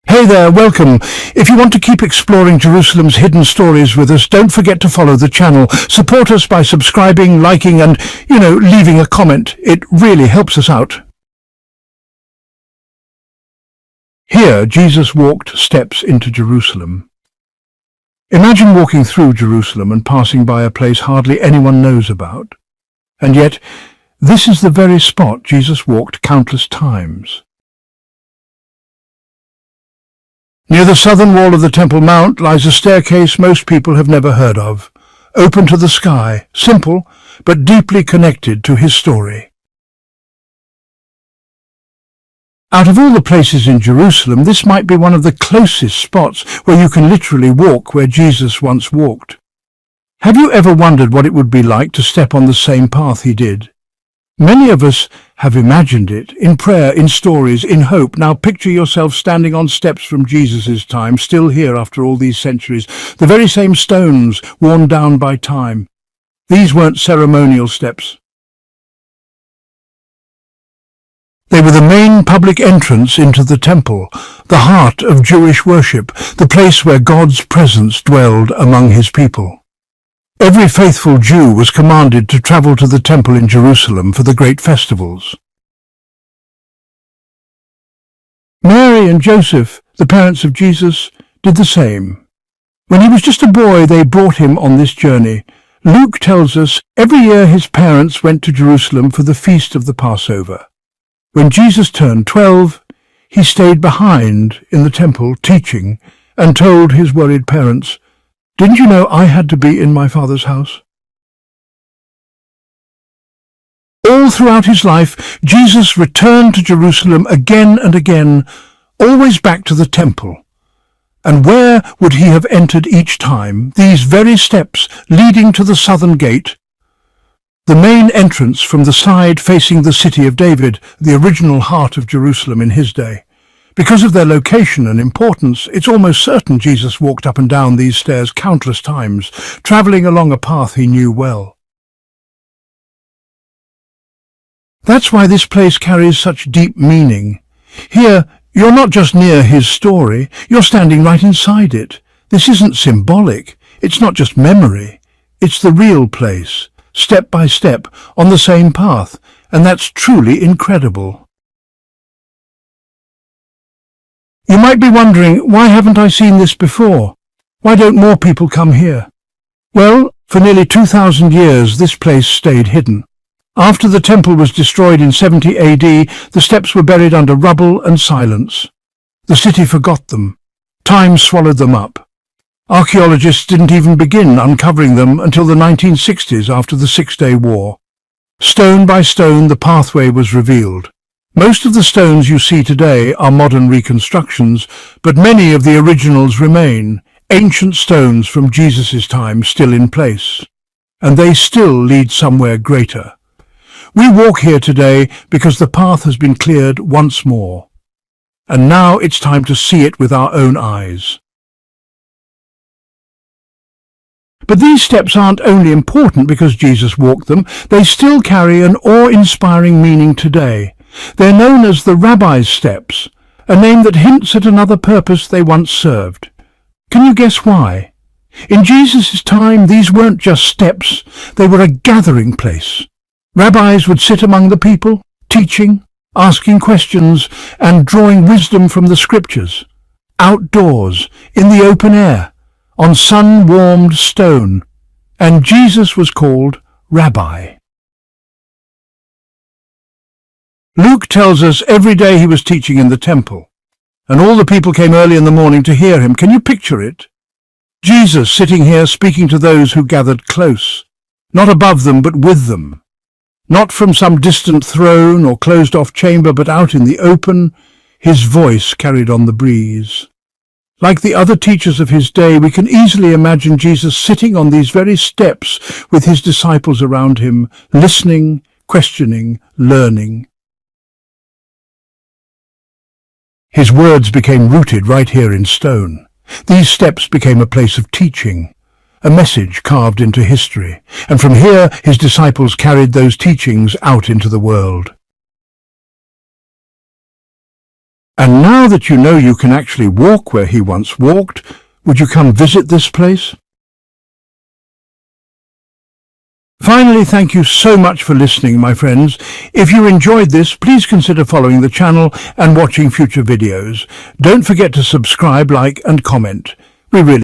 Hey there, welcome. If you want to keep exploring Jerusalem's hidden stories with us, don't forget to follow the channel. Support us by subscribing, liking and, leaving a comment. It really helps us out. Here, Jesus walked steps into Jerusalem. Imagine walking through Jerusalem and passing by a place hardly anyone knows about. And yet, this is the very spot Jesus walked countless times. Near the southern wall of the Temple Mount lies a staircase most people have never heard of, open to the sky, simple but deeply connected to his story. Out of all the places in Jerusalem, this might be one of the closest spots where you can literally walk where Jesus once walked. Have you ever wondered what it would be like to step on the same path he did? Many of us have imagined it, in prayer, in stories, in hope. Now picture yourself standing on steps from Jesus' time, still here after all these centuries, the very same stones worn down by time. These weren't ceremonial steps. They were the main public entrance into the temple, the heart of Jewish worship, the place where God's presence dwelled among his people. Every faithful Jew was commanded to travel to the temple in Jerusalem for the great festivals. Mary and Joseph, the parents of Jesus, did the same. When he was just a boy, they brought him on this journey. Luke tells us every year his parents went to Jerusalem for the feast of the Passover. When Jesus turned 12, he stayed behind in the temple teaching and told his worried parents, "Didn't you know I had to be in my Father's house?" All throughout his life, Jesus returned to Jerusalem again and again, always back to the temple. And where would he have entered each time? These very steps leading to the southern gate, the main entrance from the side facing the city of David, the original heart of Jerusalem in his day. Because of their location and importance, it's almost certain Jesus walked up and down these stairs countless times, traveling along a path he knew well. That's why this place carries such deep meaning. Here, you're not just near his story, you're standing right inside it. This isn't symbolic, it's not just memory, it's the real place, step by step, on the same path, and that's truly incredible. You might be wondering, why haven't I seen this before? Why don't more people come here? Well, for nearly 2,000 years this place stayed hidden. After the temple was destroyed in 70 AD, the steps were buried under rubble and silence. The city forgot them. Time swallowed them up. Archaeologists didn't even begin uncovering them until the 1960s after the Six-Day War. Stone by stone the pathway was revealed. Most of the stones you see today are modern reconstructions, but many of the originals remain, ancient stones from Jesus' time still in place. And they still lead somewhere greater. We walk here today because the path has been cleared once more. And now it's time to see it with our own eyes. But these steps aren't only important because Jesus walked them, they still carry an awe-inspiring meaning today. They're known as the Rabbi's Steps, a name that hints at another purpose they once served. Can you guess why? In Jesus' time, these weren't just steps, they were a gathering place. Rabbis would sit among the people, teaching, asking questions, and drawing wisdom from the scriptures. Outdoors, in the open air, on sun-warmed stone. And Jesus was called Rabbi. Luke tells us every day he was teaching in the temple, and all the people came early in the morning to hear him. Can you picture it? Jesus sitting here speaking to those who gathered close, not above them but with them, not from some distant throne or closed-off chamber but out in the open, his voice carried on the breeze. Like the other teachers of his day, we can easily imagine Jesus sitting on these very steps with his disciples around him, listening, questioning, learning. His words became rooted right here in stone. These steps became a place of teaching, a message carved into history, and from here his disciples carried those teachings out into the world. And now that you know you can actually walk where he once walked, would you come visit this place? Finally, thank you so much for listening, my friends. If you enjoyed this, please consider following the channel and watching future videos. Don't forget to subscribe, like, and comment. We really